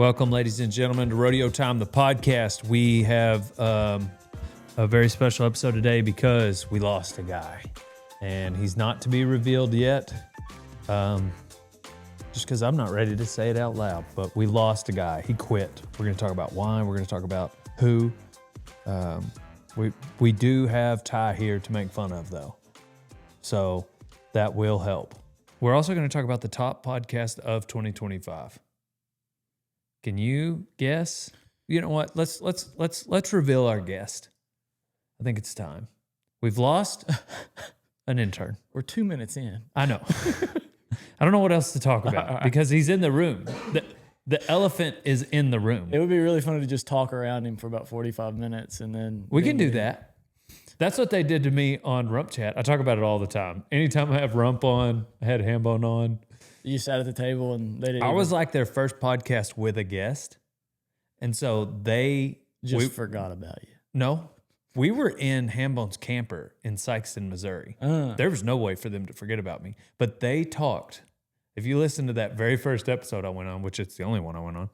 Welcome, ladies and gentlemen, to Rodeo Time, the podcast. We have a very special episode today because we lost a guy, and he's not to be revealed yet, just because I'm not ready to say it out loud, but we lost a guy. He quit. We're going to talk about why. We're going to talk about who. We do have Ty here to make fun of, though, so that will help. We're also going to talk about the top podcast of 2025. Can you guess? You know what? Let's reveal our guest. I think it's time. We've lost an intern. We're 2 minutes in. I know. I don't know what else to talk about because he's in the room. The elephant is in the room. It would be really funny to just talk around him for about 45 minutes and then... We can do that. That's what they did to me on Rump Chat. I talk about it all the time. Anytime I have Rump on, I had Hambone on. You sat at the table and they didn't... I was like their first podcast with a guest. And so they... Just forgot about you. No. We were in Hambone's camper in Sykeston, Missouri. There was no way for them to forget about me. But they talked. If you listen to that very first episode I went on, which it's the only one I went on,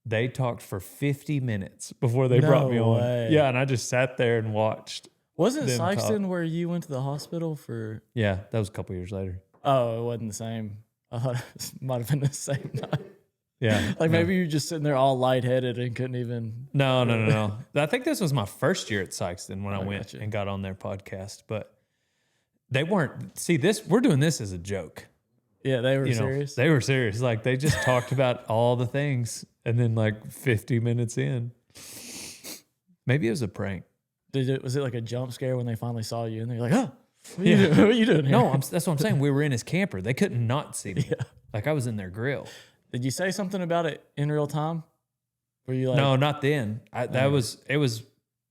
they talked for 50 minutes before they brought me on. Way. Yeah, and I just sat there and watched. Wasn't Sykeston where you went to the hospital for... Yeah, that was a couple years later. Oh, it wasn't the same. I thought it might have been the same night. Yeah. Maybe you were just sitting there all lightheaded and couldn't even... No. I think this was my first year at Sykeston when I went gotcha. and got on their podcast. But they weren't... See, we're doing this as a joke. Yeah, they were serious? They were serious. Like, they just talked about all the things. And then, 50 minutes in, maybe it was a prank. Was it like a jump scare when they finally saw you and they're like, oh, what are you doing here? No, that's what I'm saying. We were in his camper. They couldn't not see me. Yeah. Like, I was in their grill. Did you say something about it in real time? Were you like... No, not then. It was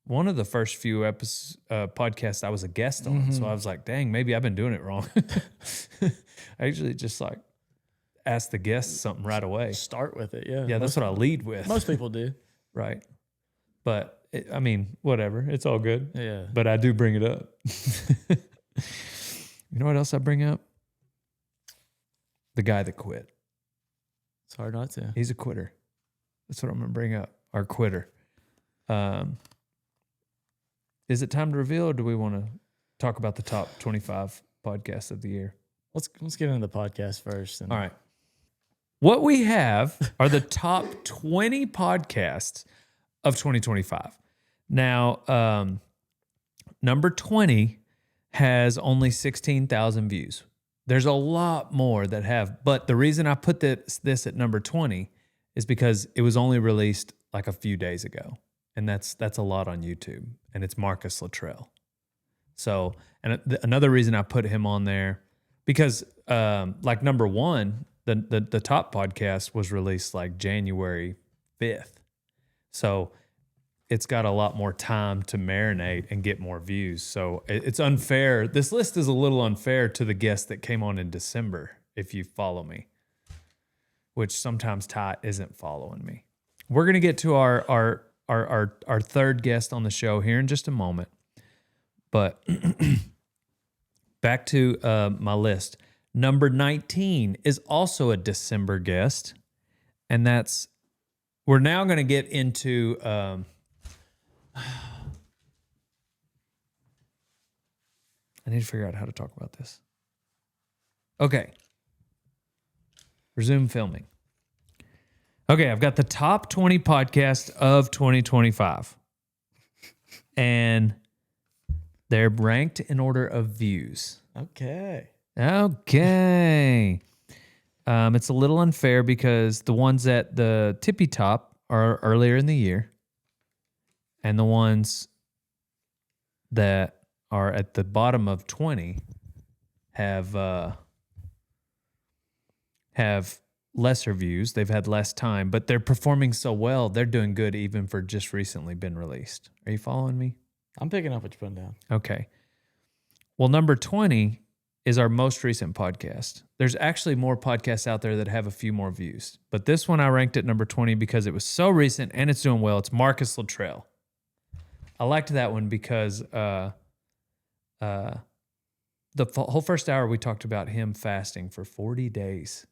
one of the first few podcasts I was a guest on. So I was like, dang, maybe I've been doing it wrong. I usually just ask the guests something right away. Start with it, yeah. Yeah, that's what I lead with. Most people do. Right. But, whatever. It's all good. Yeah. But I do bring it up. You know what else I bring up? The guy that quit. It's hard not to. He's a quitter. That's what I'm going to bring up. Our quitter. Is it time to reveal, or do we want to talk about the top 25 podcasts of the year? Let's get into the podcast first. All right. What we have are the top 20 podcasts of 2025. Now, number 20 has only 16,000 views. There's a lot more that have, but the reason I put this at number 20 is because it was only released a few days ago, and that's a lot on YouTube, and it's Marcus Luttrell. So, and another reason I put him on there, because number one, the top podcast was released January 5th. So it's got a lot more time to marinate and get more views. So it's unfair. This list is a little unfair to the guest that came on in December, if you follow me, which sometimes Ty isn't following me. We're going to get to our third guest on the show here in just a moment. But back to my list. Number 19 is also a December guest, and we're now going to get into... I need to figure out how to talk about this. Okay. Resume filming. Okay, I've got the top 20 podcasts of 2025. And they're ranked in order of views. Okay. It's a little unfair because the ones at the tippy top are earlier in the year. And the ones that are at the bottom of 20 have lesser views. They've had less time, but they're performing so well. They're doing good even for just recently been released. Are you following me? I'm picking up what you're putting down. Okay. Well, number 20 is our most recent podcast. There's actually more podcasts out there that have a few more views, but this one I ranked at number 20 because it was so recent and it's doing well. It's Marcus Luttrell. I liked that one because the whole first hour we talked about him fasting for 40 days.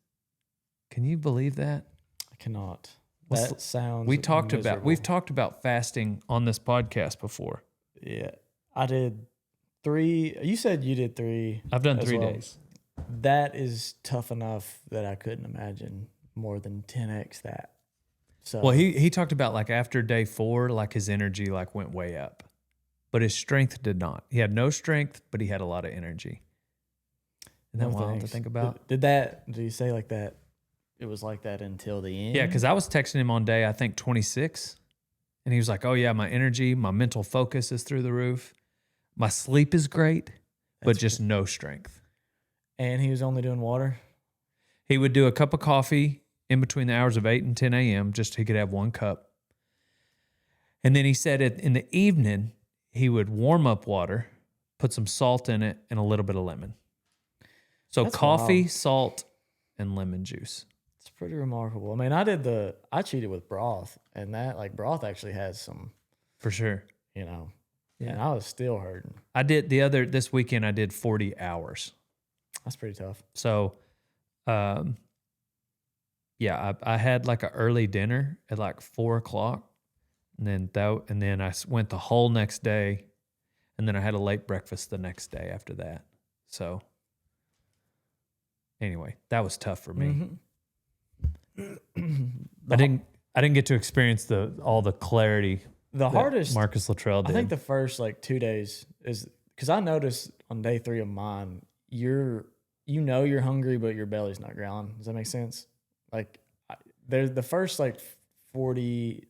Can you believe that? I cannot. That sounds we've talked miserable. about fasting on this podcast before. Yeah. I did 3. You said you did 3. I've done as 3 well. days. That is tough enough that I couldn't imagine more than 10x that. So Well, he talked about like after day 4, like his energy like went way up, but his strength did not. He had no strength, but he had a lot of energy. Isn't that no wild to thanks. think about? Did you say like that? It was like that until the end? Yeah, because I was texting him on day, I think 26, and he was like, "Oh yeah, my energy, my mental focus is through the roof. My sleep is great, but That's just no strength." And he was only doing water? He would do a cup of coffee in between the hours of 8 and 10 a.m. just so he could have 1 cup. And then he said in the evening, he would warm up water, put some salt in it, and a little bit of lemon. So That's coffee, wild. salt, and lemon juice. It's pretty remarkable. I mean, I cheated with broth, and that like broth actually has some, For sure. and I was still hurting. I did this weekend, I did 40 hours. That's pretty tough. So, yeah, I had like an early dinner at like 4 o'clock, and then I went the whole next day, and then I had a late breakfast the next day after that. So, anyway, that was tough for me. I didn't get to experience all the clarity. The that hardest, Marcus Luttrell did. I think the first like 2 days is because I noticed on day 3 of mine, you're hungry, but your belly's not growling. Does that make sense? Like there's the first like 40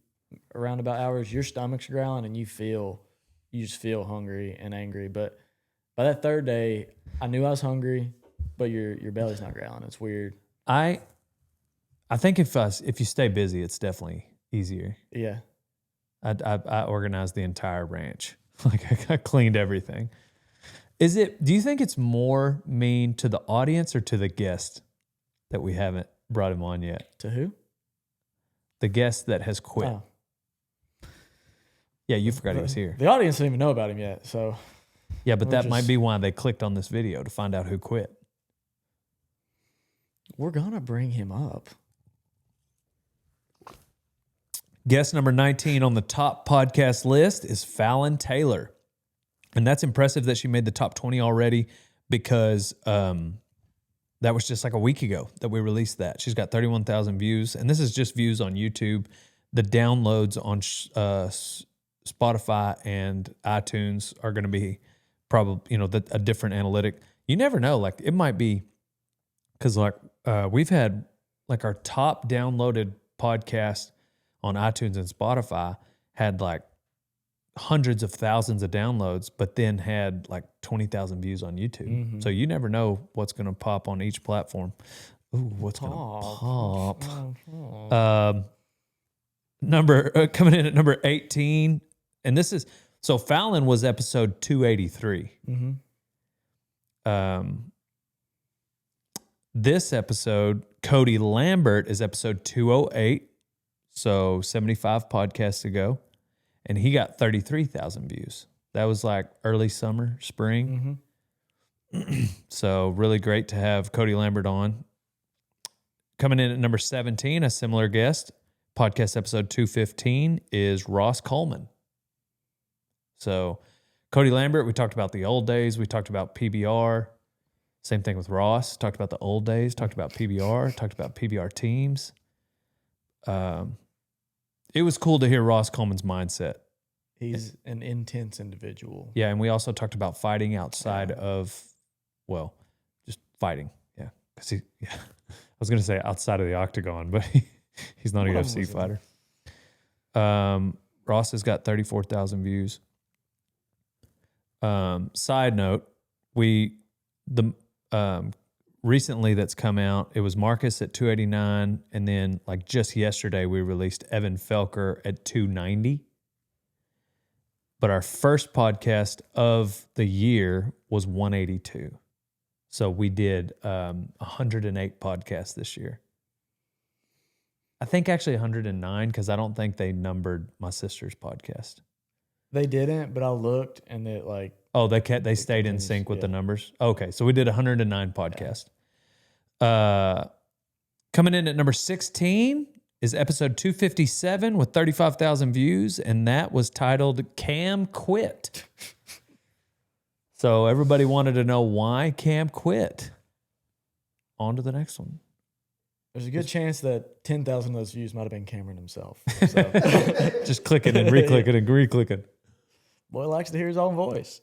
roundabout hours, your stomach's growling and you just feel hungry and angry. But by that 3rd day, I knew I was hungry, but your belly's not growling. It's weird. I think if you stay busy, it's definitely easier. Yeah. I organized the entire ranch. Like I cleaned everything. Do you think it's more mean to the audience or to the guest that we haven't brought him on yet? To who? The guest that has quit. Oh. Yeah, you forgot he was here. The audience didn't even know about him yet. So Yeah, but that might be why they clicked on this video, to find out who quit. we're going to bring him up. Guest number 19 on the top podcast list is Fallon Taylor. And that's impressive that she made the top 20 already, because that was just like a week ago that we released that. She's got 31,000 views, and this is just views on YouTube. The downloads on Spotify and iTunes are going to be probably, a different analytic. You never know. Like it might be because we've had like our top downloaded podcast on iTunes and Spotify had like hundreds of thousands of downloads, but then had like 20,000 views on YouTube. Mm-hmm. So you never know what's going to pop on each platform. Ooh, what's going to pop? Coming in at number 18, and this is so Fallon was episode 283. Mm-hmm. This episode, Cody Lambert, is episode 208. So 75 podcasts ago, and he got 33,000 views. That was like early summer, spring. Mm-hmm. So really great to have Cody Lambert on. Coming in at number 17, a similar guest, podcast episode 215, is Ross Coleman. So Cody Lambert, we talked about the old days. We talked about PBR. Same thing with Ross. Talked about the old days. Talked about PBR. Talked about PBR teams. It was cool to hear Ross Coleman's mindset. He's an intense individual. Yeah, and we also talked about fighting outside of, just fighting. Yeah, because I was going to say outside of the octagon, but he's not a UFC fighter. Ross has got 34,000 views. Side note, recently that's come out, it was Marcus at 289, and then like just yesterday we released Evan Felker at 290. But our first podcast of the year was 182. So we did 108 podcasts this year. I think actually 109, because I don't think they numbered my sister's podcast. They didn't, but I looked and it like... Oh, they stayed in sync with the numbers? Okay, so we did 109 podcasts. Coming in at number 16, is episode 257 with 35,000 views, and that was titled Cam Quit. So everybody wanted to know why Cam quit. On to the next one. There's a good chance that 10,000 of those views might have been Cameron himself. So. Just clicking and re-clicking and re-clicking. Boy likes to hear his own voice.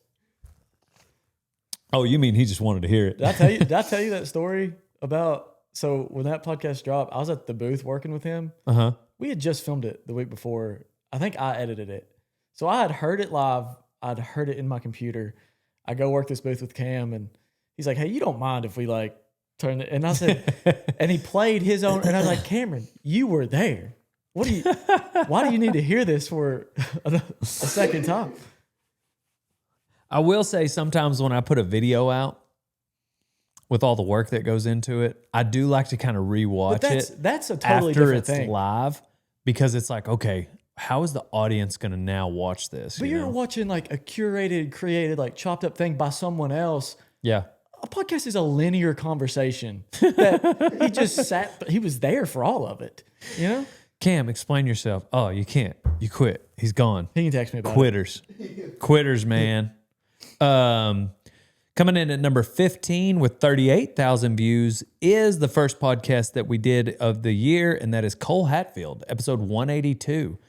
Oh, you mean he just wanted to hear it? Did I tell you that story about, so when that podcast dropped, I was at the booth working with him. Uh-huh. We had just filmed it the week before. I think I edited it. So I had heard it live. I'd heard it in my computer. I go work this booth with Cam, and he's like, hey, you don't mind if we like turn it? And I said, and he played his own, and I was like, Cameron, you were there. Why do you need to hear this for a second time? I will say sometimes when I put a video out with all the work that goes into it, I do like to kind of rewatch it. That's a totally after different it's thing. live, because it's like, okay, how is the audience going to now watch this? But you're watching like a curated, created, like chopped up thing by someone else. Yeah. A podcast is a linear conversation that he just sat, but he was there for all of it. You know? Cam, explain yourself. Oh, you can't. You quit. He's gone. He can text me about Quitters. Quitters, man. Coming in at number 15 with 38,000 views is the first podcast that we did of the year, and that is Cole Hatfield, episode 182.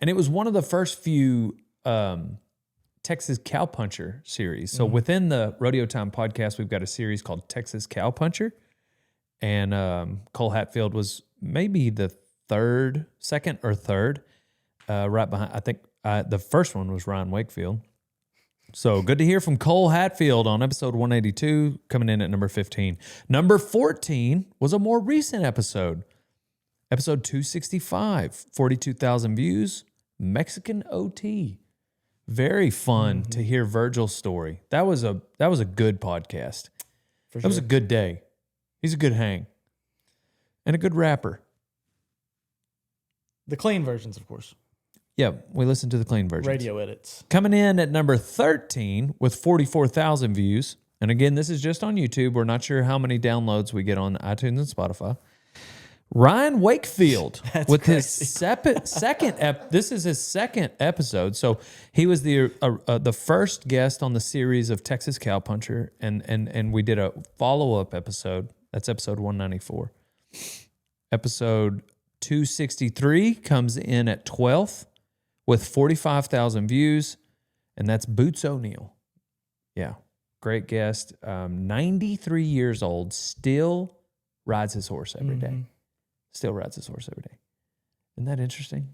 And it was one of the first few Texas Cowpuncher series. So within the Rodeo Time podcast, we've got a series called Texas Cowpuncher. And Cole Hatfield was maybe the second or third, right behind. I think the first one was Ryan Wakefield. So good to hear from Cole Hatfield on episode 182, coming in at number 15. Number 14 was a more recent episode. Episode 265, 42,000 views, Mexican OT. Very fun to hear Virgil's story. That was a good podcast. That was a good day. He's a good hang. And a good rapper. The clean versions, of course. Yeah, we listened to the clean versions. Radio edits. Coming in at number 13 with 44,000 views. And again, this is just on YouTube. We're not sure how many downloads we get on iTunes and Spotify. Ryan Wakefield with his second this is his second episode. So he was the first guest on the series of Texas Cowpuncher, and we did a follow-up episode. That's episode 194. Episode 263 comes in at 12th with 45,000 views, and that's Boots O'Neill. Yeah, great guest. 93 years old, still rides his horse every day. Still rides his horse every day. Isn't that interesting?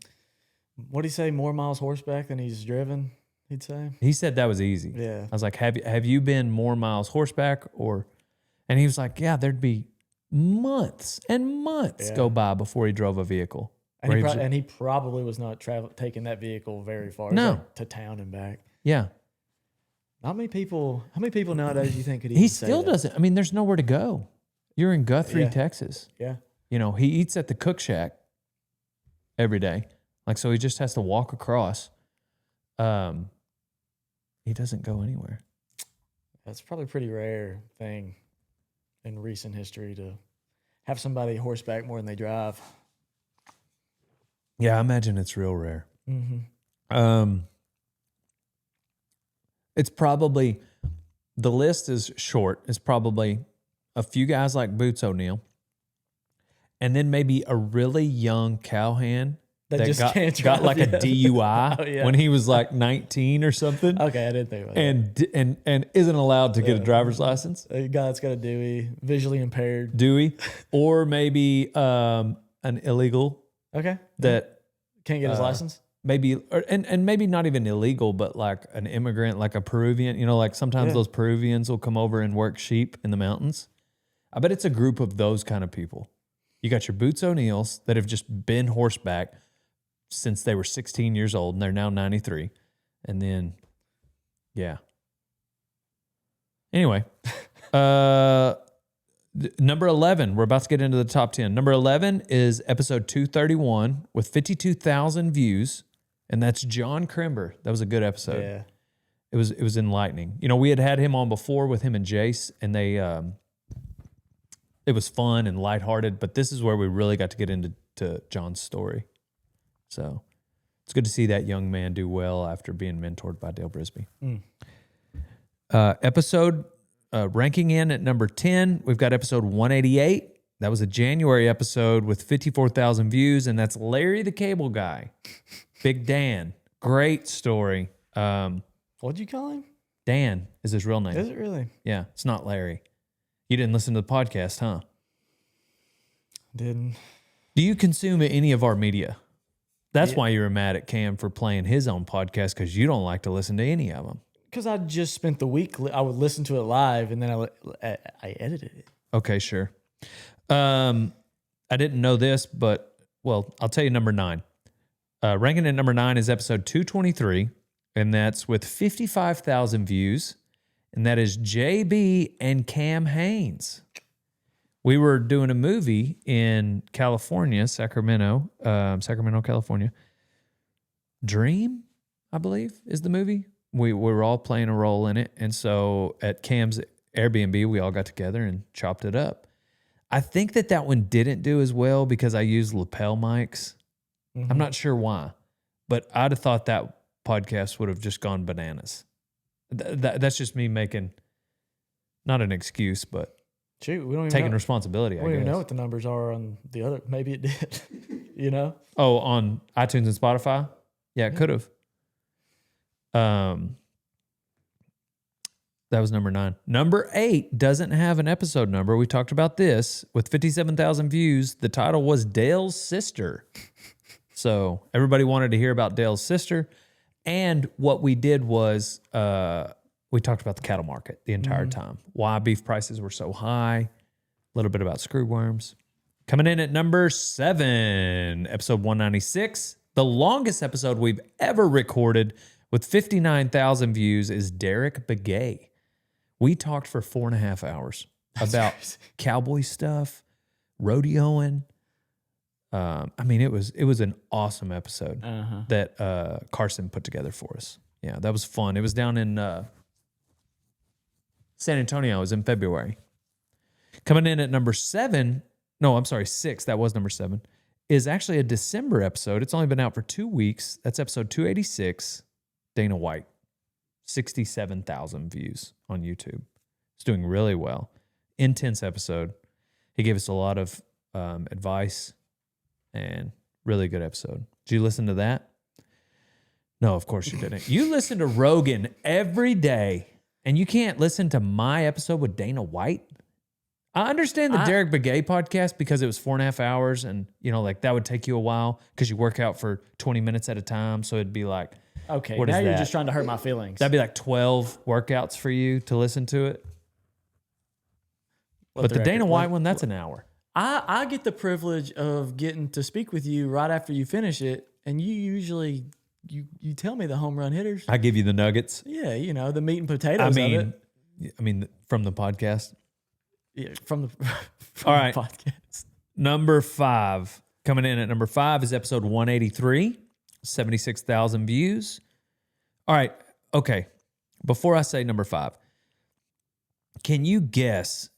What did he say? More miles horseback than he's driven, he'd say? He said that was easy. Yeah. I was like, have you been more miles horseback? And he was like, yeah, there'd be months and months go by before he drove a vehicle. And he probably was not taking that vehicle very far. No. Like to town and back. Yeah. How many people nowadays do you think could He still doesn't. I mean, there's nowhere to go. You're in Guthrie, Texas. Yeah. You know, he eats at the cook shack every day. Like, so he just has to walk across. He doesn't go anywhere. That's probably a pretty rare thing in recent history to have somebody horseback more than they drive. Yeah, I imagine it's real rare. It's probably, the list is short. It's probably a few guys like Boots O'Neill, and then maybe a really young cowhand that just can't drive got like a yet. DUI when he was like 19 or something. Okay, I didn't think about that. And isn't allowed to get a driver's license. A guy that's got a Dewey, visually impaired. Dewey, or maybe an illegal. Okay. That can't get his license. Maybe, and maybe not even illegal, but like an immigrant, like a Peruvian. You know, like sometimes those Peruvians will come over and work sheep in the mountains. I bet it's a group of those kind of people. You got your Boots O'Neills that have just been horseback since they were 16 years old, and they're now 93. And then, Anyway, number 11, we're about to get into the top 10. Number 11 is episode 231 with 52,000 views, and that's John Crimber. That was a good episode. Yeah. It was enlightening. You know, we had him on before with him and Jace, and they it was fun and lighthearted, but this is where we really got to get into to John's story. So it's good to see that young man do well after being mentored by Dale Brisby. Episode ranking in at number 10, we've got episode 188. That was a January episode with 54,000 views, and that's Larry the Cable Guy. Big Dan. Great story. What'd you call him? Dan is his real name. Is it really? Yeah, it's not Larry. You didn't listen to the podcast, huh? Didn't. Do you consume any of our media? That's why you were mad at Cam for playing his own podcast, because you don't like to listen to any of them. Because I just spent the week, I would listen to it live, and then I edited it. Okay, sure. I didn't know this, but, well, I'll tell you number 9. Ranking at number 9 is episode 223, and that's with 55,000 views, and that is JB and Cam Haynes. We were doing a movie in California, Sacramento, California. Dream, I believe, is the movie. We were all playing a role in it, and so at Cam's Airbnb, we all got together and chopped it up. I think that one didn't do as well because I used lapel mics. I'm not sure why, but I'd have thought that podcast would have just gone bananas. That's just me making, not an excuse, but shoot, we don't even taking know. responsibility, I guess. We don't even know what the numbers are on the other. Maybe it did, you know? Oh, on iTunes and Spotify? Yeah, it could have. That was number 9. Number 8 doesn't have an episode number. We talked about this. With 57,000 views, the title was Dale's Sister. So everybody wanted to hear about Dale's sister. And what we did was we talked about the cattle market the entire time. Why beef prices were so high. A little bit about screwworms. Coming in at number 7, episode 196. The longest episode we've ever recorded with 59,000 views is Derek Begay. We talked for 4.5 hours about cowboy stuff, rodeoing. I mean, it was an awesome episode that Carson put together for us. Yeah, that was fun. It was down in San Antonio. It was in February. Coming in at number 7, no, I'm sorry, 6, that was number 7, is actually a December episode. It's only been out for 2 weeks. That's episode 286, Dana White. 67,000 views on YouTube. It's doing really well. Intense episode. He gave us a lot of advice and really good episode. Did you listen to that? No, of course you didn't. You listen to Rogan every day, and you can't listen to my episode with Dana White? I understand the Derek Begay podcast because it was 4.5 hours, and like that would take you a while because you work out for 20 minutes at a time. So it'd be like, okay, what now is you're that? just trying to hurt my feelings. That'd be like 12 workouts for you to listen to it. But the Dana White one, that's an hour. I get the privilege of getting to speak with you right after you finish it, and you usually you tell me the home run hitters. I give you the nuggets. Yeah, the meat and potatoes of it. I mean, from the podcast. Yeah, from the All right. podcast. Number 5. Coming in at number 5 is episode 183. 76,000 views. All right. Okay. Before I say number 5, can you guess?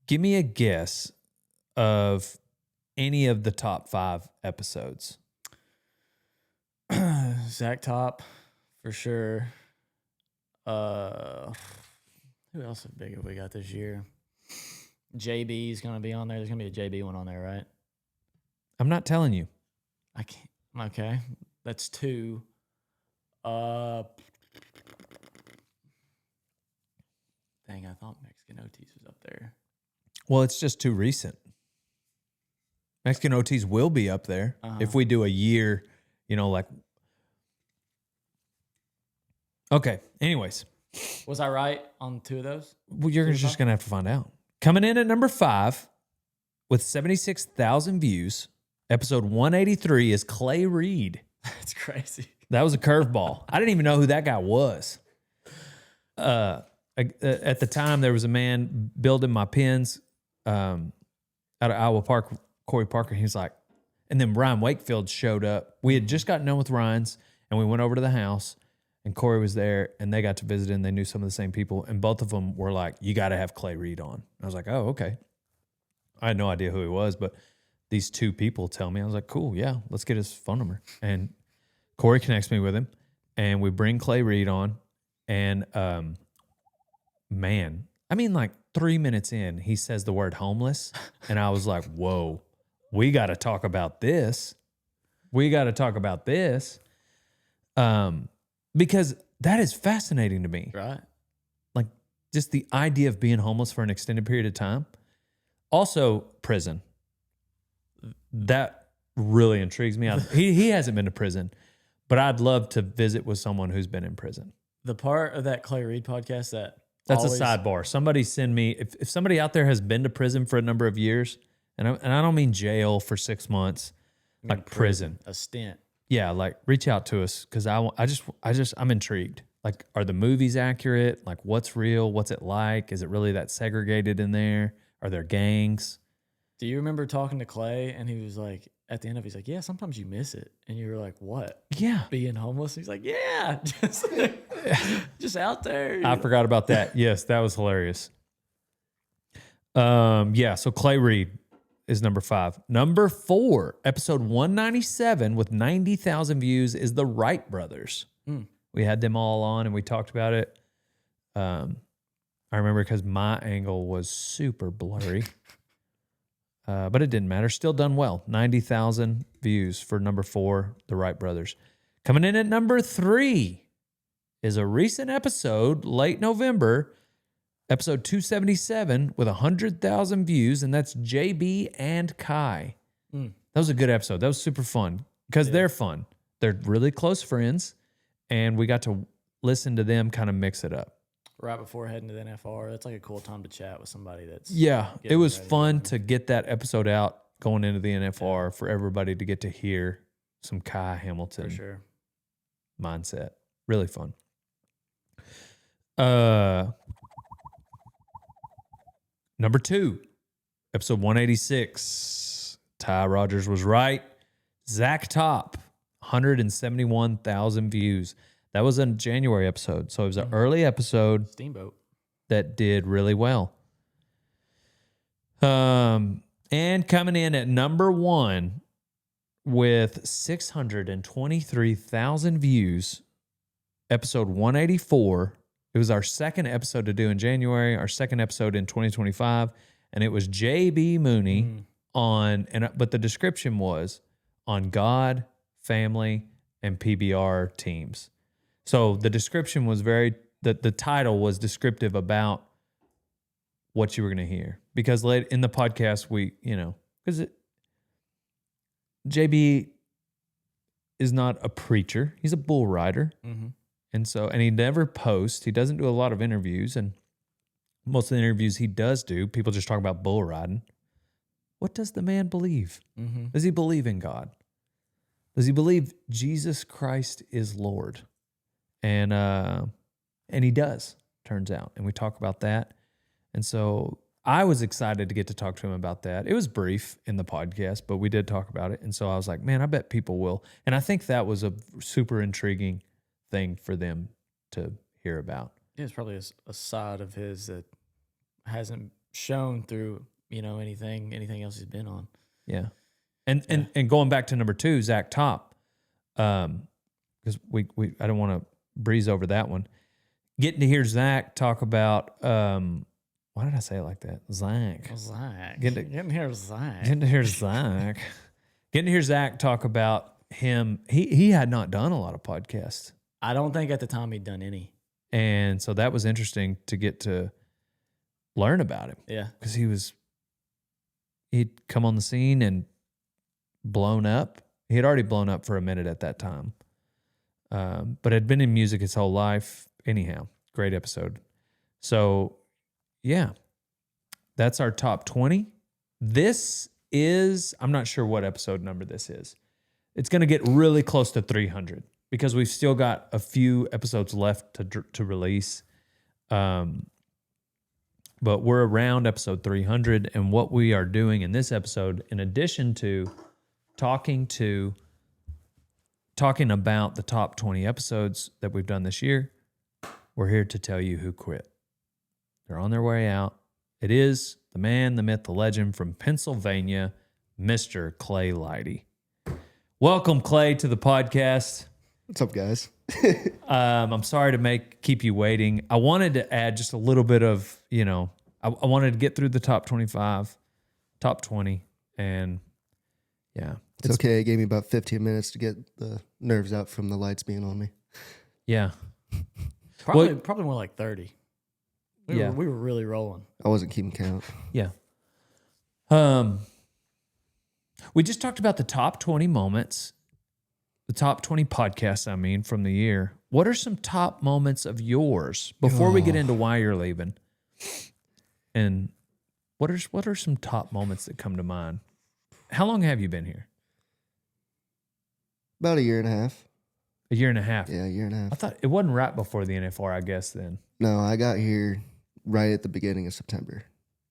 Give me a guess of any of the top 5 episodes. Zach Top, for sure. Who else is big have we got this year? JB is going to be on there. There's going to be a JB one on there, right? I'm not telling you. I can't. Okay. That's 2. Dang, I thought Mexican OTs was up there. Well, it's just too recent. Mexican OTs will be up there if we do a year, like. Okay. Anyways. Was I right on 2 of those? Well, you're just going to have to find out. Coming in at number 5 with 76,000 views, episode 183 is Clay Reed. That's crazy. That was a curveball. I didn't even know who that guy was. At the time, there was a man building my pins out of Iowa Park, Corey Parker. He's like, and then Ryan Wakefield showed up. We had just gotten done with Ryan's, and we went over to the house, and Corey was there, and they got to visit, and they knew some of the same people, and both of them were like, you got to have Clay Reed on. I was like, oh, okay. I had no idea who he was, but these two people tell me. I was like, cool, yeah, let's get his phone number. And Corey connects me with him, and we bring Clay Reed on. And man, I mean, like 3 minutes in, he says the word homeless. And I was like, whoa, we got to talk about this. We got to talk about this. Because that is fascinating to me. Right. Like just the idea of being homeless for an extended period of time. Also, prison. That really intrigues me. He hasn't been to prison, but I'd love to visit with someone who's been in prison. The part of that Clay Reed podcast that's a sidebar. Somebody send me, if somebody out there has been to prison for a number of years, and I don't mean jail for 6 months, like prison. A stint. Yeah, like reach out to us because I'm intrigued. Like, are the movies accurate? Like, what's real? What's it like? Is it really that segregated in there? Are there gangs? Do you remember talking to Clay and he was like, at the end of it, he's like, yeah, sometimes you miss it. And you were like, what? Yeah. Being homeless? He's like, yeah, just out there. I forgot about that. Yes, that was hilarious. Yeah, so Clay Reed is number 5. Number 4, episode 197 with 90,000 views is the Wright brothers. We had them all on and we talked about it. I remember because my angle was super blurry. But it didn't matter. Still done well. 90,000 views for number 4, the Wright brothers. Coming in at number 3 is a recent episode, late November, episode 277 with 100,000 views, and that's JB and Kai. That was a good episode. That was super fun because they're fun. They're really close friends, and we got to listen to them kind of mix it up. Right before heading to the NFR. That's like a cool time to chat with somebody that's... Yeah, it was fun to get that episode out going into the NFR for everybody to get to hear some Kai Hamilton For sure. mindset. Really fun. Number 2, episode 186. Ty Rogers was right. Zach Top, 171,000 views. That was a January episode. So it was an early episode. Steamboat. That did really well. And coming in at number 1 with 623,000 views, episode 184. It was our second episode to do in January, our second episode in 2025, and it was JB Mooney but the description was on God, family, and PBR teams. So the description was the title was descriptive about what you were going to hear. Because late in the podcast, JB is not a preacher. He's a bull rider. Mm-hmm. And he never posts. He doesn't do a lot of interviews. And most of the interviews he does do, people just talk about bull riding. What does the man believe? Mm-hmm. Does he believe in God? Does he believe Jesus Christ is Lord? And he does, turns out. And we talk about that. And so I was excited to get to talk to him about that. It was brief in the podcast, but we did talk about it. And so I was like, man, I bet people will. And I think that was a super intriguing thing for them to hear about. Yeah, it's probably a side of his that hasn't shown through, anything else he's been on. Yeah. And going back to number 2, Zach Top, because I don't want to breeze over that one. Getting to hear Zach talk about, why did I say it like that? Zach. Getting to hear Zach. Getting to hear Zach. Getting to hear Zach talk about him. He had not done a lot of podcasts. I don't think at the time he'd done any. And so that was interesting to get to learn about him. Yeah. Because he'd come on the scene and blown up. He had already blown up for a minute at that time. But had been in music his whole life. Anyhow, great episode. So, yeah, that's our top 20. This is, I'm not sure what episode number this is. It's going to get really close to 300 because we've still got a few episodes left to release. But we're around episode 300. And what we are doing in this episode, in addition to talking about the top 20 episodes that we've done this year, we're here to tell you who quit. They're on their way out. It is the man, the myth, the legend from Pennsylvania, Mr. Clay Lighty. Welcome, Clay, to the podcast. What's up, guys? I'm sorry to keep you waiting. I wanted to add just a little bit of, I wanted to get through the top 25, top 20, and yeah. It's okay. It gave me about 15 minutes to get the nerves out from the lights being on me. Yeah. Probably more like 30. We Yeah. were really rolling. I wasn't keeping count. Yeah. We just talked about the top 20 moments, the top 20 podcasts, from the year. What are some top moments of yours before we get into why you're leaving? And what are some top moments that come to mind? How long have you been here? About a year and a half. A year and a half. Yeah, a year and a half. I thought it wasn't right before the NFR, I guess, then. No, I got here right at the beginning of September.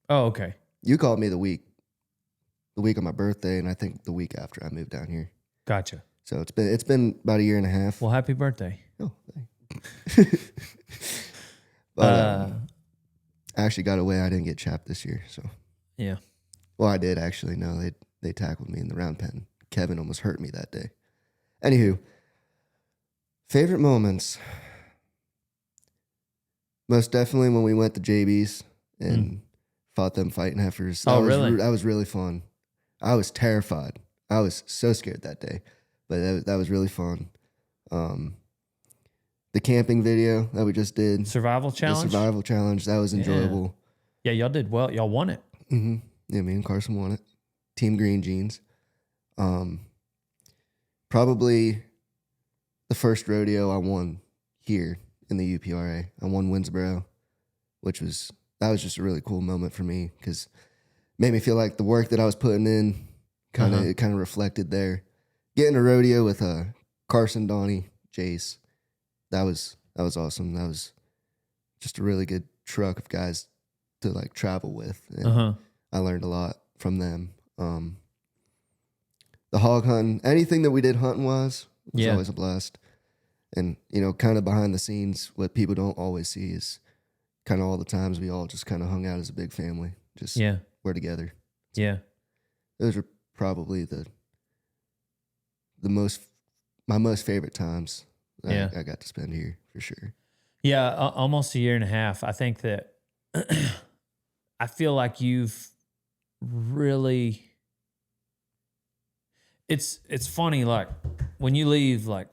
Oh, okay. You called me the week of my birthday, and I think the week after I moved down here. Gotcha. So it's been about a year and a half. Well, happy birthday. Oh, thanks. But I actually got away. I didn't get chapped this year. So yeah. Well, I did actually. No, they tackled me in the round pen. Kevin almost hurt me that day. Anywho, favorite moments. Most definitely when we went to JB's and fought them fighting heifers. Really? That was really fun. I was terrified. I was so scared that day, but that was really fun. The camping video that we just did. Survival challenge? The survival challenge. That was enjoyable. Yeah, y'all did well. Y'all won it. Mm-hmm. Yeah, me and Carson won it. Team Green Jeans. Probably the first rodeo I won here in the UPRA. I won Winsboro, that was just a really cool moment for me because it made me feel like the work that I was putting in kind of reflected there. Getting a rodeo with Carson, Donnie, Jace, that was awesome. That was just a really good truck of guys to like travel with. And I learned a lot from them. The hog hunting, anything that we did hunting wise was always a blast. And, kind of behind the scenes, what people don't always see is kind of all the times we all just kind of hung out as a big family. Just we're together. Yeah. Those are probably my most favorite times I got to spend here for sure. Yeah, almost a year and a half. I think that I feel like you've really it's funny, like when you leave, like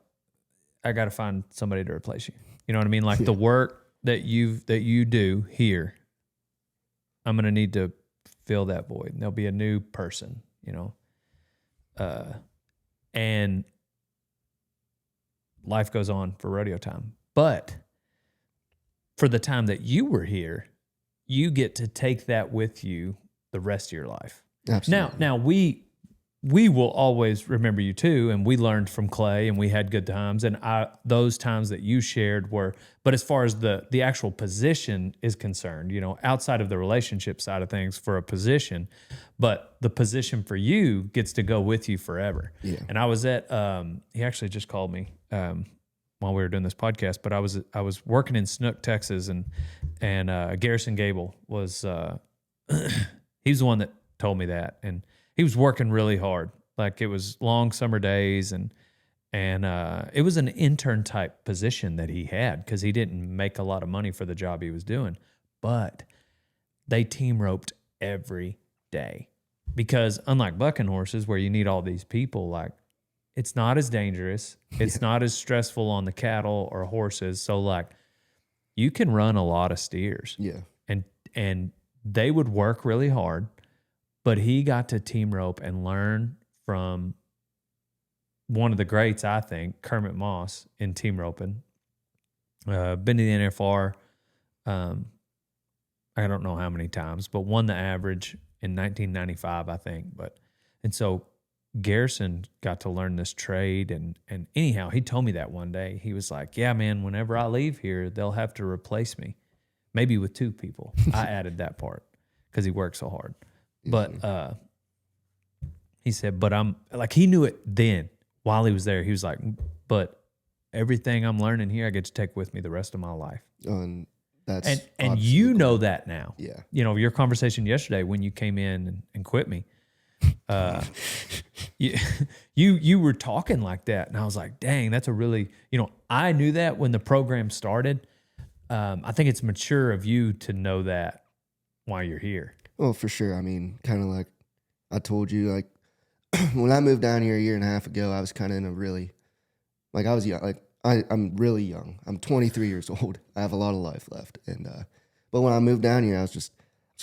I got to find somebody to replace you. You know what I mean? Like the work that you do here, I'm going to need to fill that void. There'll be a new person, and life goes on for rodeo time. But for the time that you were here, you get to take that with you the rest of your life. Absolutely. Now we will always remember you too, and we learned from Clay, and we had good times, and those times that you shared were. But as far as the actual position is concerned, outside of the relationship side of things for a position, but the position for you gets to go with you forever. Yeah. And I was at he actually just called me while we were doing this podcast, but I was working in Snook, Texas, and Garrison Gable was he was the one that told me that, and he was working really hard. Like it was long summer days, and it was an intern type position that he had because he didn't make a lot of money for the job he was doing. But they team roped every day because unlike bucking horses where you need all these people, like it's not as dangerous. It's not as stressful on the cattle or horses. So like you can run a lot of steers. Yeah. And they would work really hard. But he got to team rope and learn from one of the greats, I think, Kermit Moss in team roping. Been to the NFR, I don't know how many times, but won the average in 1995, I think. And so Garrison got to learn this trade. And anyhow, he told me that one day. He was like, yeah, man, whenever I leave here, they'll have to replace me. Maybe with 2 people. I added that part because he worked so hard. But he said, but I'm like, he knew it then while he was there. He was like, but everything I'm learning here, I get to take with me the rest of my life. And that's and you know that now. Yeah. Your conversation yesterday when you came in and quit me, you, you were talking like that, and I was like, dang, that's a really, I knew that when the program started. I think it's mature of you to know that while you're here. Well, for sure. I mean, kind of like I told you, like when I moved down here a year and a half ago, I was kind of in a really, like I was young, like I'm really young. I'm 23 years old. I have a lot of life left. And, but when I moved down here, I was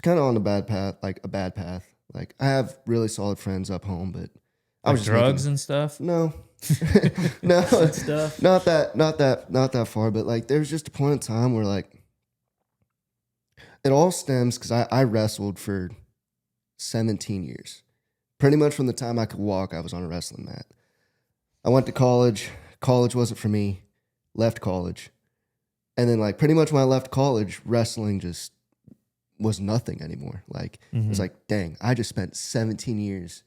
kind of on a bad path, like a bad path. Like I have really solid friends up home, but I was Like just drugs and stuff. no, no, Stuff. not that far. But like, there was just a point in time where like, it all stems because I wrestled for 17 years. Pretty much from the time I could walk, I was on a wrestling mat. I went to college. College wasn't for me. Left college. And then like pretty much when I left college, wrestling just was nothing anymore. Like it was like, dang, I just spent 17 years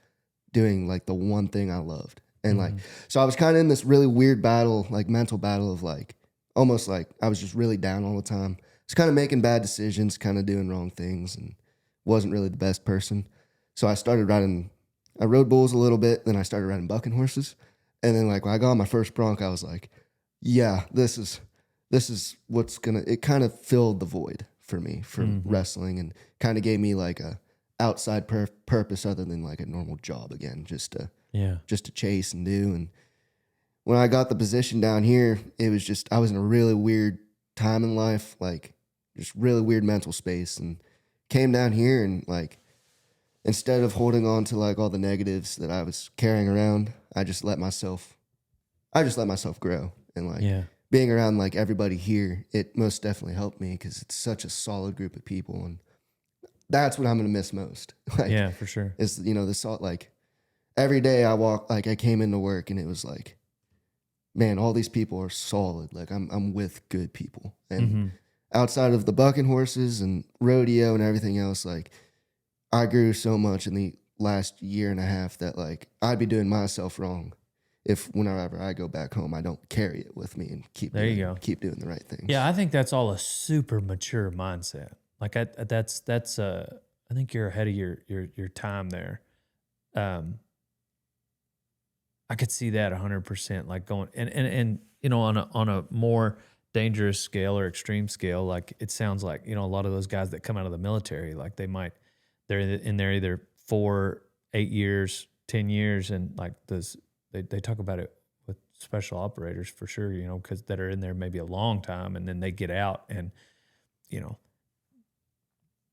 doing like the one thing I loved. And like, so I was kind of in this really weird battle, like mental battle of like, almost like I was just really down all the time. I was kind of making bad decisions, kind of doing wrong things, and wasn't really the best person. So I rode bulls a little bit, then I started riding bucking horses. And then like when I got on my first bronc, I was like, yeah, this is what's it kind of filled the void for me from wrestling, and kind of gave me like a outside purpose other than like a normal job again, just to chase and do. And when I got the position down here, it was just, I was in a really weird time in life, like just really weird mental space, and came down here and like, instead of holding on to like all the negatives that I was carrying around, I just let myself grow. And like being around like everybody here, it most definitely helped me because it's such a solid group of people. And that's what I'm going to miss most. Like, yeah, for sure. Is, this all like every day I came into work and it was like, man, all these people are solid. Like I'm with good people. And outside of the bucking horses and rodeo and everything else, like I grew so much in the last year and a half that like I'd be doing myself wrong if whenever I go back home, I don't carry it with me and keep doing the right things. Yeah, I think that's all a super mature mindset. Like that's I think you're ahead of your time there. I could see that 100%, like going and on a more dangerous scale or extreme scale, like it sounds like, a lot of those guys that come out of the military, like they're in there either 4, 8 years, 10 years, and like they talk about it with special operators for sure, because that are in there maybe a long time, and then they get out and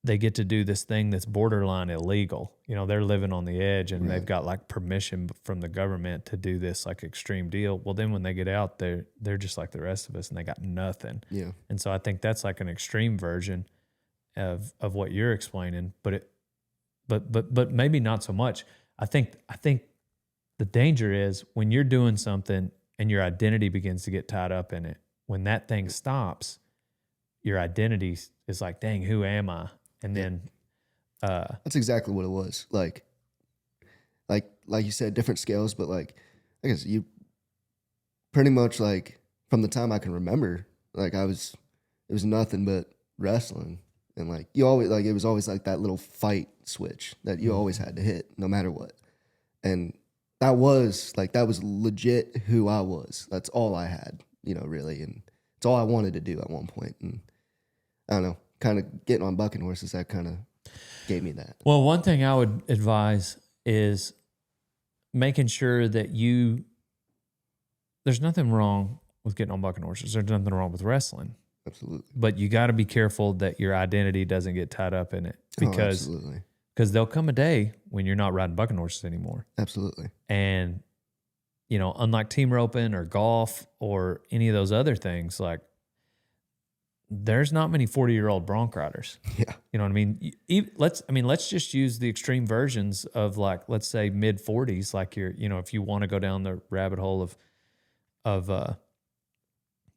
they get to do this thing that's borderline illegal. They're living on the edge, and they've got like permission from the government to do this like extreme deal. Well, then when they get out, they're just like the rest of us, and they got nothing. Yeah. And so I think that's like an extreme version of what you're explaining, but maybe not so much. I think the danger is when you're doing something and your identity begins to get tied up in it. When that thing stops, your identity is like, dang, who am I? And then that's exactly what it was. Like you said, different scales, but like I guess you pretty much like from the time I can remember, like it was nothing but wrestling. And like you always like it was always like that little fight switch that you always had to hit no matter what. And that was legit who I was. That's all I had, really. And it's all I wanted to do at one point. And I don't know, kind of getting on bucking horses, that kind of gave me that. Well, one thing I would advise is making sure that there's nothing wrong with getting on bucking horses. There's nothing wrong with wrestling. Absolutely. But you got to be careful that your identity doesn't get tied up in it, because absolutely. Because there'll come a day when you're not riding bucking horses anymore. Absolutely. And, unlike team roping or golf or any of those other things, like there's not many 40-year-old bronc riders. Yeah. You know what I mean? Let's just use the extreme versions of like, let's say mid 40s, like if you want to go down the rabbit hole of the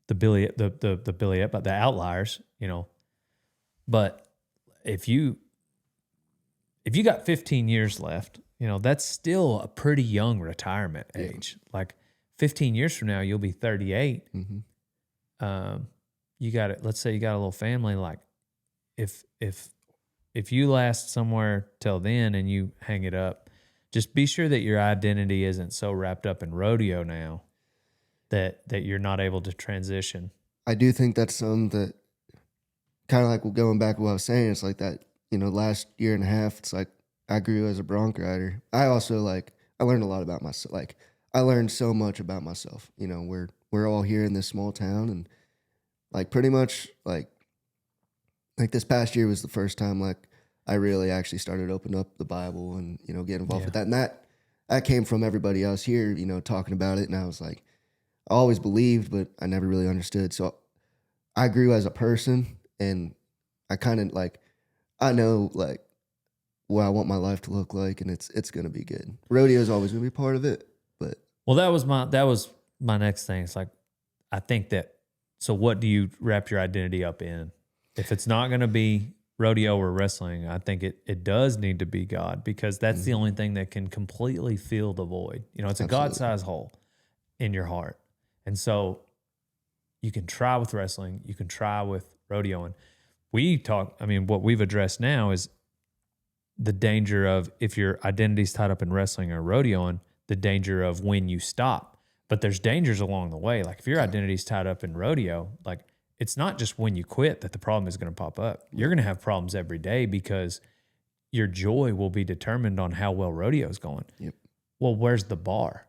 the outliers, but if you got 15 years left, that's still a pretty young retirement age. Yeah. Like 15 years from now, you'll be 38. Mm-hmm. Let's say you got a little family. Like if you last somewhere till then and you hang it up, just be sure that your identity isn't so wrapped up in rodeo now that you're not able to transition. I do think that's something that kind of like going back to what I was saying. It's like that, last year and a half, it's like I grew as a bronc rider. I also I learned a lot about myself. Like I learned so much about myself. We're all here in this small town, and like pretty much like this past year was the first time like I really actually started opening up the Bible and, get involved with that. And that came from everybody else here, talking about it. And I was like, I always believed, but I never really understood. So I grew as a person, and I kind of I know like what I want my life to look like, and it's going to be good. Rodeo is always going to be part of it, but. Well, that was my next thing. It's like, I think that, so what do you wrap your identity up in? If it's not going to be rodeo or wrestling, I think it does need to be God, because that's the only thing that can completely fill the void. It's a God-sized hole in your heart. And so you can try with wrestling, you can try with rodeoing. What we've addressed now is the danger of, if your identity's tied up in wrestling or rodeoing, the danger of when you stop. But there's dangers along the way. Like if your identity's tied up in rodeo, like it's not just when you quit that the problem is going to pop up. You're going to have problems every day, because your joy will be determined on how well rodeo's going. Yep. Well, where's the bar?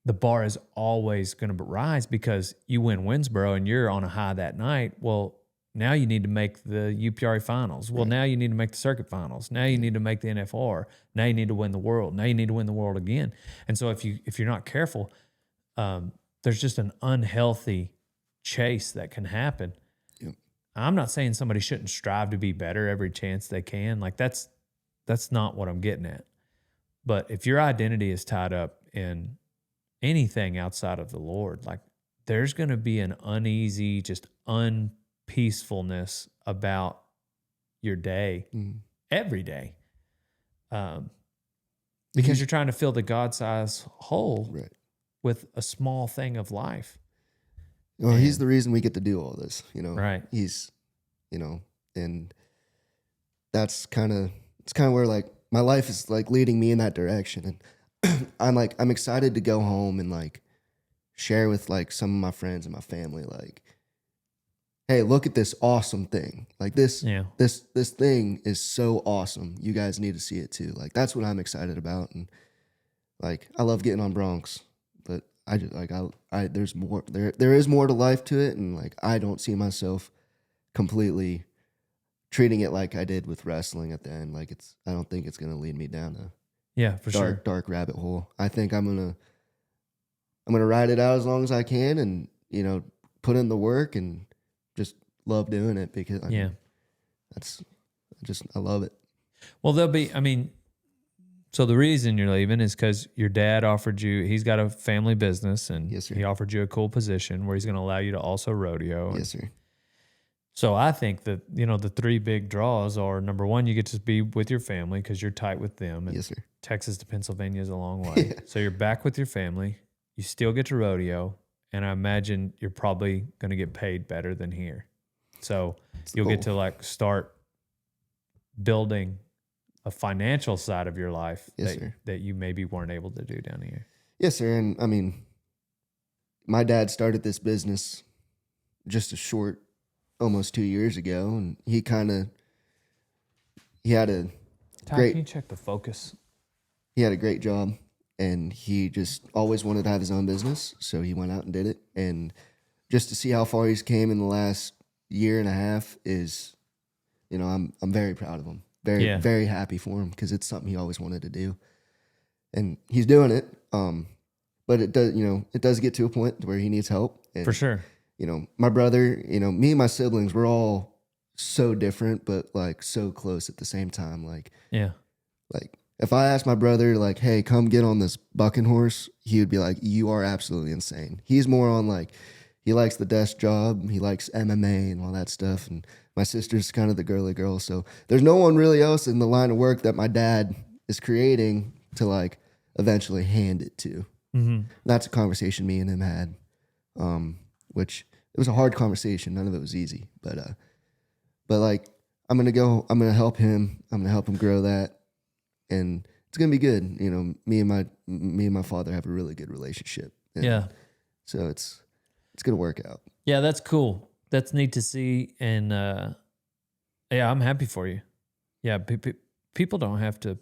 The bar is always going to rise, because you win Winsboro and you're on a high that night. Well, now you need to make the UPRA finals. Well, now you need to make the circuit finals. Now you need to make the NFR. Now you need to win the world. Now you need to win the world again. And so if you're not careful, there's just an unhealthy chase that can happen. Yep. I'm not saying somebody shouldn't strive to be better every chance they can. Like that's not what I'm getting at. But if your identity is tied up in anything outside of the Lord, like there's going to be an uneasy, just unpeacefulness about your day every day. Because you're trying to fill the God-sized hole with a small thing of life. Well, he's the reason we get to do all this, Right. He's, and it's kind of where like my life is like leading me in that direction. And I'm excited to go home and like share with like some of my friends and my family, like, hey, look at this awesome thing. Like this thing is so awesome. You guys need to see it too. Like that's what I'm excited about. And like, I love getting on broncs, but I just like, there's more, there is more to life to it. And like, I don't see myself completely treating it like I did with wrestling at the end. Like I don't think it's going to lead me down a dark rabbit hole. I think I'm going to ride it out as long as I can, and, put in the work and just love doing it, because I love it. Well, so the reason you're leaving is because your dad offered you, he's got a family business, and yes, sir. He offered you a cool position where he's going to allow you to also rodeo. Yes, sir. So I think that, the three big draws are, number one, you get to be with your family because you're tight with them. And yes, sir. Texas to Pennsylvania is a long way. So you're back with your family. You still get to rodeo. And I imagine you're probably going to get paid better than here. So you'll get to like start building a financial side of your life that you maybe weren't able to do down here. Yes, sir. And my dad started this business just a short, almost 2 years ago. And he had a Can you check the focus? He had a great job, and he just always wanted to have his own business. So he went out and did it. And just to see how far he's came in the last year and a half is, I'm very proud of him. Very happy for him, because it's something he always wanted to do, and he's doing it. But it does get to a point where he needs help. And, for sure. My brother, me and my siblings, we're all so different, but like so close at the same time. Like if I asked my brother, like, hey, come get on this bucking horse, he would be like, you are absolutely insane. He's more on like, he likes the desk job, he likes MMA and all that stuff. And my sister's kind of the girly girl. So there's no one really else in the line of work that my dad is creating to like eventually hand it to. Mm-hmm. That's a conversation me and him had, which it was a hard conversation. None of it was easy, but like, I'm going to help him. I'm going to help him grow that. And it's gonna be good. You know, me and my father have a really good relationship. And Yeah. So it's gonna work out. Yeah, that's cool. That's neat to see. And yeah, I'm happy for you. Yeah, people don't have to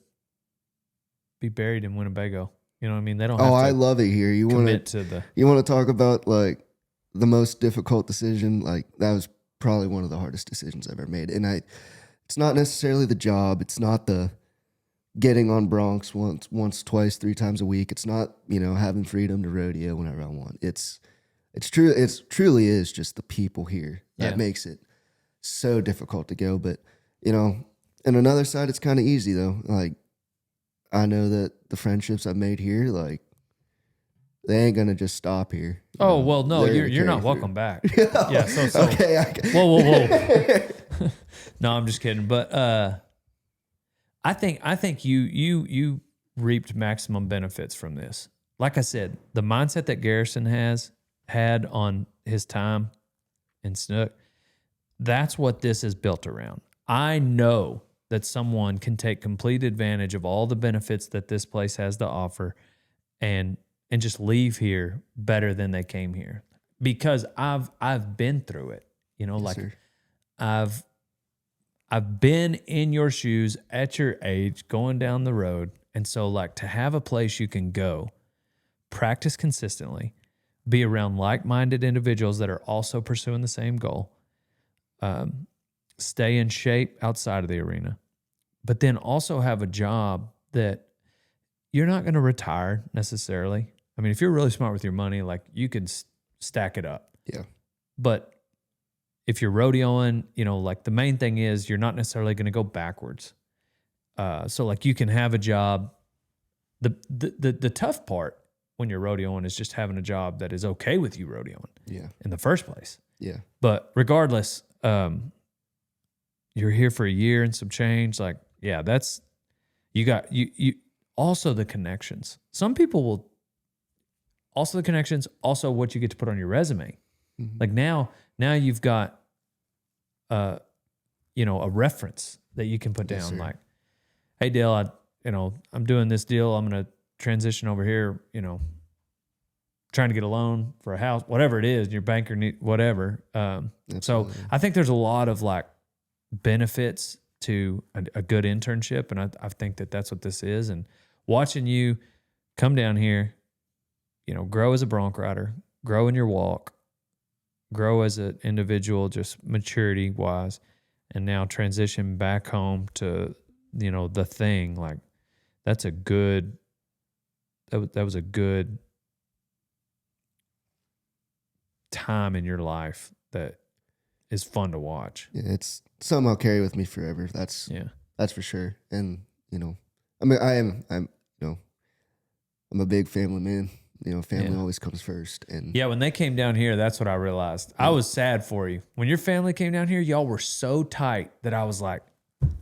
be buried in Winnebago. You know what I mean? They don't have Oh, to I love it here. You want to talk about like the most difficult decision? Like that was probably one of the hardest decisions I've ever made. And it's not necessarily the job. It's not the getting on Bronx once, twice, 3 times a week. It's not, you know, having freedom to rodeo whenever I want. It's truly is just the people here that makes it so difficult to go. But, you know, and another side, it's kind of easy though. Like I know that the friendships I've made here, like they ain't gonna just stop here. Oh, well, no, you're not welcome back. Yeah. So okay. Whoa. No, I'm just kidding. But I think you reaped maximum benefits from this. Like I said, the mindset that Garrison had on his time in Snook, that's what this is built around. I know that someone can take complete advantage of all the benefits that this place has to offer and just leave here better than they came here. Because I've been through it. You know, Yes, sir. I've been in your shoes at your age going down the road. And so like to have a place you can go, practice consistently, be around like-minded individuals that are also pursuing the same goal, stay in shape outside of the arena, but then also have a job that you're not going to retire necessarily. I mean, if you're really smart with your money, like you could stack it up. Yeah. But if you're rodeoing, you know, like the main thing is you're not necessarily going to go backwards. So like you can have a job. The tough part when you're rodeoing is just having a job that is okay with you rodeoing in the first place. Yeah. But regardless, you're here for a year and some change. Like, yeah, that's, you also the connections. Some people will also the connections, also what you get to put on your resume. Mm-hmm. Like now you've got, you know, a reference that you can put Yes, down. sir. Like, hey Dale, I'm doing this deal. I'm going to transition over here, you know, trying to get a loan for a house, whatever it is, your banker need whatever. So Absolutely. I think there's a lot of like benefits to a good internship. And I think that that's what this is. And watching you come down here, you know, grow as a bronc rider, grow in your walk, grow as an individual, just maturity wise, and now transition back home to, you know, the thing. Like that's a good, that was a good time in your life that is fun to watch. Yeah, it's something I'll carry with me forever. That's for sure. And, you know, I mean, I'm a big family man. You know, family always comes first. And yeah, when they came down here, that's what I realized. I was sad for you. When your family came down here, y'all were so tight that I was like,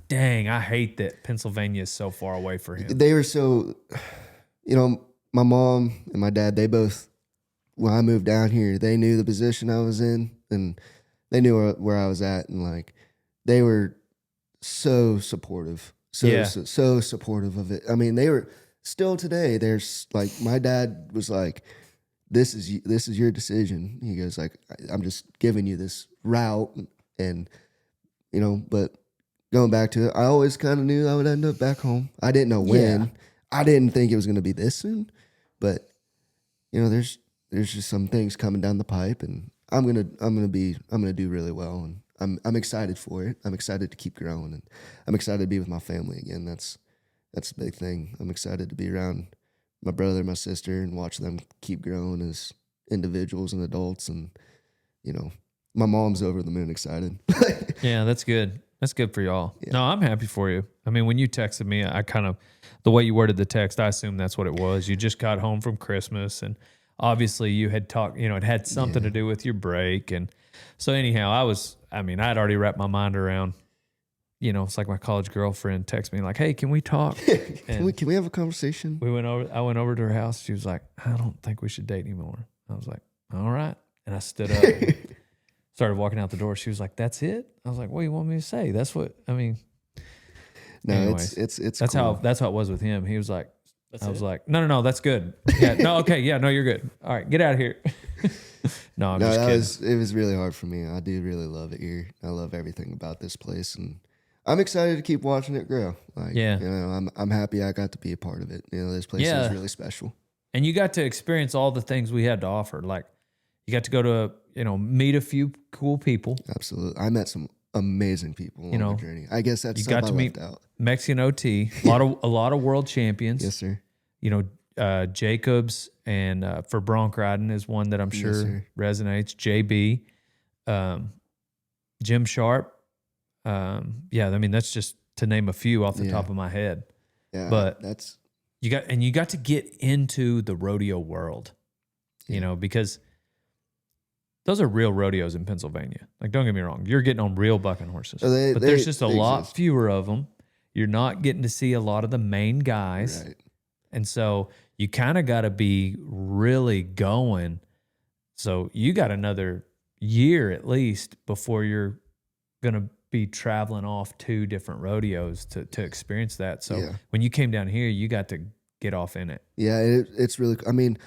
dang, I hate that Pennsylvania is so far away for him. they were so, you know, my mom and my dad, they both, when I moved down here, they knew the position I was in and they knew where I was at. And like, they were so supportive, so supportive of it. I mean, they were still today. There's like, my dad was like, this is your decision. He goes like, I'm just giving you this route. And, you know, but going back to it, I always kind of knew I would end up back home. I didn't know when. Yeah. I didn't think it was going to be this soon, but you know, there's just some things coming down the pipe, and I'm gonna do really well, and I'm excited for it. I'm excited to keep growing, and I'm excited to be with my family again. That's a big thing. I'm excited to be around my brother, my sister, and watch them keep growing as individuals and adults. And you know, my mom's over the moon excited. Yeah, that's good. That's good for y'all. Yeah. No, I'm happy for you. I mean, when you texted me, I kind of, the way you worded the text, I assumed that's what it was. You just got home from Christmas, and obviously you had talked, you know, it had something to do with your break. And so anyhow, I'd already wrapped my mind around, you know, it's like my college girlfriend texted me like, hey, can we talk? Can we have a conversation? I went over to her house. She was like, I don't think we should date anymore. I was like, all right. And I stood up and started walking out the door. She was like, that's it? I was like, what do you want me to say? That's what, I mean. No, Anyways, it's that's cool. how it was with him. He was like, That's I was it? like, no, that's good. Yeah, no, okay, yeah, no, you're good. All right, get out of here. No, I'm No, just kidding. it was really hard for me. I do really love it here. I love everything about this place, and I'm excited to keep watching it grow. Like, Yeah. you know, I'm happy I got to be a part of it. You know, this place Yeah. is really special. And you got to experience all the things we had to offer. Like, you got to go to, meet a few cool people. Absolutely, I met some amazing people on the journey. I guess that's You something got to I meet left out. Mexican OT, a lot of world champions. Yes, sir. Jacobs and for bronc riding is one that I'm Yes, sure sir. resonates. JB, Jim Sharp. I mean, that's just to name a few off the top of my head. Yeah, But that's you got to get into the rodeo world, because those are real rodeos in Pennsylvania. Like, don't get me wrong, you're getting on real bucking horses, but there's just a lot exist. fewer of them. You're not getting to see a lot of the main guys. right. And so you kind of got to be really going. So you got another year at least before you're going to be traveling off 2 different rodeos to experience that. So Yeah. when you came down here, you got to get off in it. Yeah, it's really. I mean,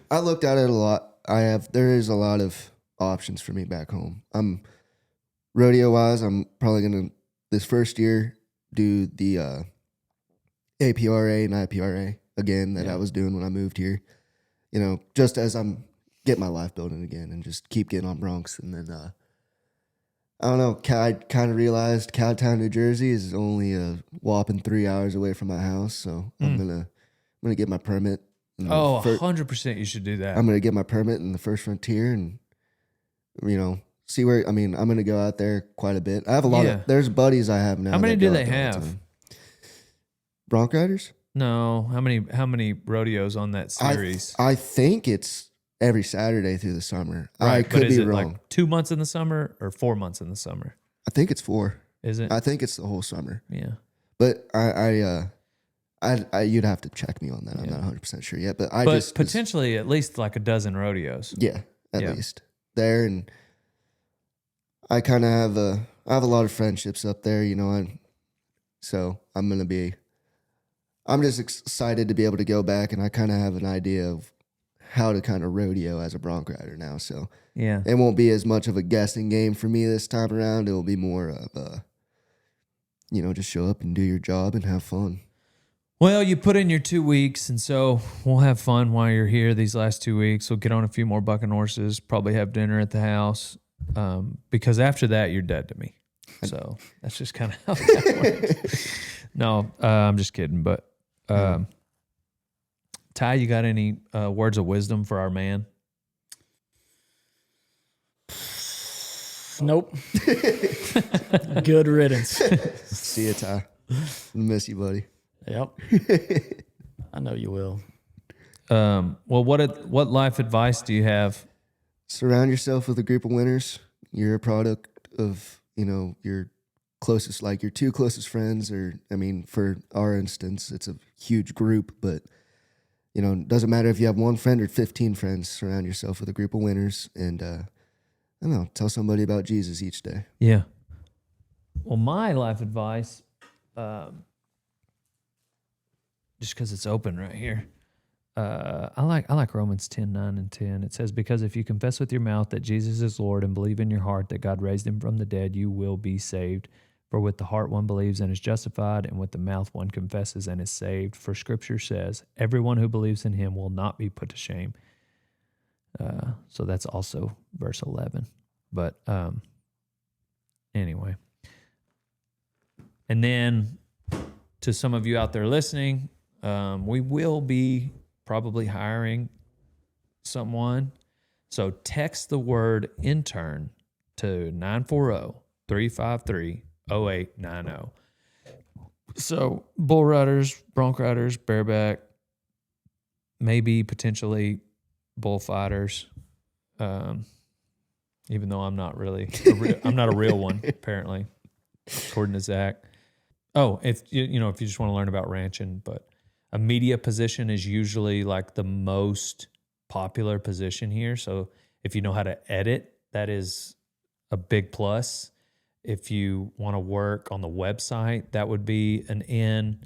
I looked at it a lot. There is a lot of options for me back home. Rodeo wise, I'm probably gonna this first year do the APRA and IPRA again that I was doing when I moved here. Just as I'm getting my life building again and just keep getting on broncs. And then I don't know. I kind of realized Cowtown, New Jersey is only a whopping 3 hours away from my house, so I'm gonna get my permit. 100% you should do that. I'm gonna get my permit in the First Frontier and see where. I mean, I'm gonna go out there quite a bit. I have a lot of. There's buddies I have now. How many that do go they out there all the have? time. Bronc riders? No. How many rodeos on that series? I think it's every Saturday through the summer. Right, I but could is be it wrong. like 2 months in the summer or 4 months in the summer? I think it's 4. Is it? I think it's the whole summer. Yeah. But I you'd have to check me on that. I'm not 100% sure yet. But just potentially at least like a dozen rodeos. Yeah, at least there, and I kind of have I have a lot of friendships up there, so I'm just excited to be able to go back, and I kind of have an idea of how to kind of rodeo as a bronc rider now. So Yeah. it won't be as much of a guessing game for me this time around. It will be more of just show up and do your job and have fun. Well, you put in your 2 weeks, and so we'll have fun while you're here these last 2 weeks. We'll get on a few more bucking horses, probably have dinner at the house, because after that, you're dead to me. So that's just kind of how that works. No, I'm just kidding. But Ty, you got any words of wisdom for our man? Nope. Good riddance. See you, Ty. Miss you, buddy. Yep. I know you will. Well, what life advice do you have? Surround yourself with a group of winners. You're a product of, your closest, like your 2 closest friends, or, for our instance, it's a huge group, but, it doesn't matter if you have 1 friend or 15 friends. Surround yourself with a group of winners and, I don't know, tell somebody about Jesus each day. Yeah. Well, my life advice, just because it's open right here. I like Romans 10:9 and 10. It says, because if you confess with your mouth that Jesus is Lord and believe in your heart that God raised him from the dead, you will be saved. For with the heart one believes and is justified, and with the mouth one confesses and is saved. For Scripture says, everyone who believes in him will not be put to shame. So that's also verse 11. But anyway. And then to some of you out there listening, we will be probably hiring someone. So text the word intern to 940-353-0890. So bull riders, bronc riders, bareback, maybe potentially bullfighters. Even though I'm not really, I'm not a real one, apparently, according to Zach. Oh, if you just want to learn about ranching, but a media position is usually like the most popular position here. So if you know how to edit, that is a big plus. If you want to work on the website, that would be an in.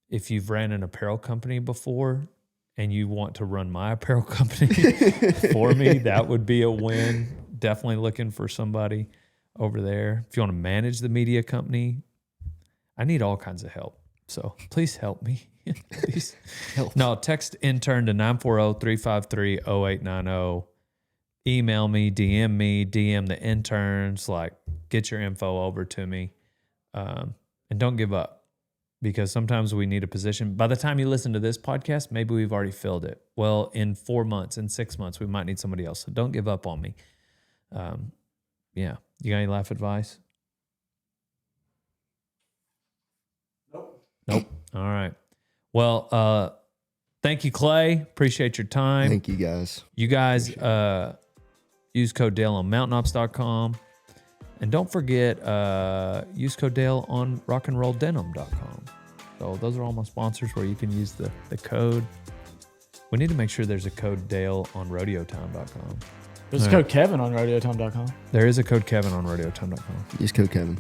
If you've ran an apparel company before and you want to run my apparel company for me, that would be a win. Definitely looking for somebody over there. If you want to manage the media company, I need all kinds of help. So please help me. Please Help. No, text intern to 940-353-0890. Email me, DM the interns, like get your info over to me. And don't give up, because sometimes we need a position. By the time you listen to this podcast, maybe we've already filled it. Well, in 4 months, in 6 months, we might need somebody else. So don't give up on me. Yeah. You got any life advice? Nope. All right. Well, thank you, Clay. Appreciate your time. Thank you, guys. You guys use code Dale on mountainops.com. And don't forget, use code Dale on rockandrolldenim.com. So those are all my sponsors where you can use the code. We need to make sure there's a code Dale on rodeotime.com. There's a code Kevin on rodeotime.com. There is a code Kevin on rodeotime.com. Use code Kevin.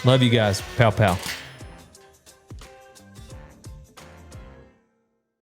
Love you guys. Pow, pow.